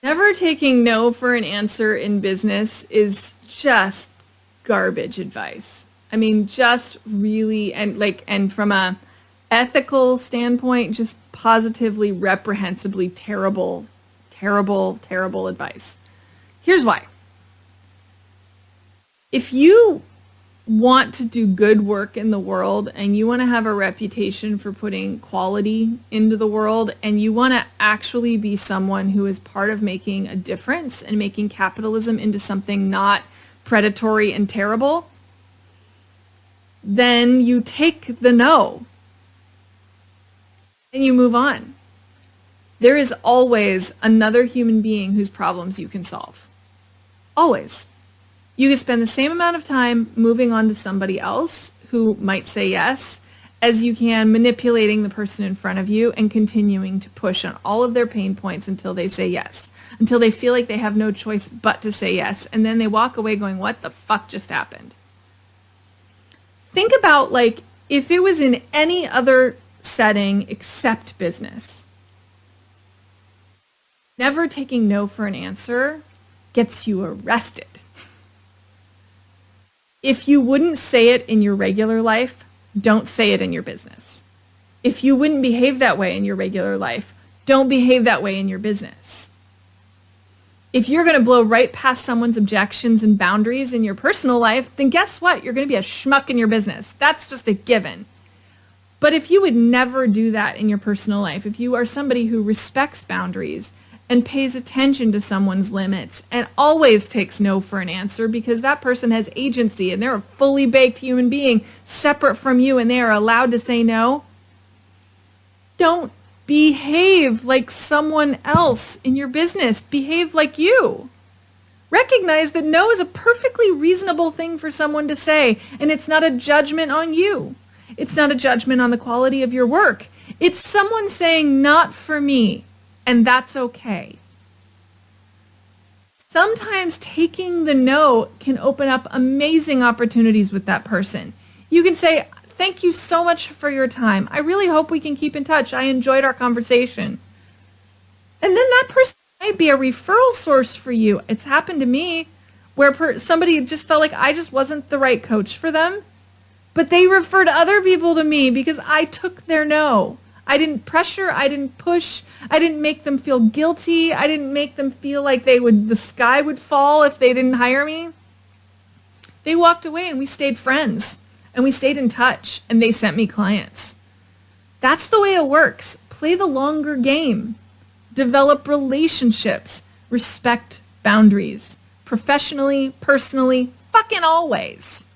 Never taking no for an answer in business is just garbage advice. I mean, just really, and from a ethical standpoint, just positively, reprehensibly terrible, terrible, terrible advice. Here's why. If you want to do good work in the world and you want to have a reputation for putting quality into the world and you want to actually be someone who is part of making a difference and making capitalism into something not predatory and terrible, then you take the no and you move on. There is always another human being whose problems you can solve. Always. You can spend the same amount of time moving on to somebody else who might say yes as you can manipulating the person in front of you and continuing to push on all of their pain points until they say yes, until they feel like they have no choice but to say yes, and then they walk away going, what the fuck just happened? Think about like if it was in any other setting except business. Never taking no for an answer gets you arrested. If you wouldn't say it in your regular life, don't say it in your business. If you wouldn't behave that way in your regular life, don't behave that way in your business. If you're going to blow right past someone's objections and boundaries in your personal life, then guess what? You're going to be a schmuck in your business. That's just a given. But if you would never do that in your personal life, if you are somebody who respects boundaries and pays attention to someone's limits and always takes no for an answer because that person has agency and they're a fully baked human being separate from you and they are allowed to say no, don't behave like someone else in your business. Behave like you. Recognize that no is a perfectly reasonable thing for someone to say, and it's not a judgment on you. It's not a judgment on the quality of your work. It's someone saying, not for me. And that's okay. Sometimes taking the no can open up amazing opportunities with that person. You can say, thank you so much for your time. I really hope we can keep in touch. I enjoyed our conversation. And then that person might be a referral source for you. It's happened to me where somebody just felt like I just wasn't the right coach for them. But they referred other people to me because I took their no. I didn't pressure, I didn't push, I didn't make them feel guilty, I didn't make them feel like the sky would fall if they didn't hire me. They walked away and we stayed friends and we stayed in touch and they sent me clients. That's the way it works. Play the longer game. Develop relationships. Respect boundaries. Professionally, personally, fucking always.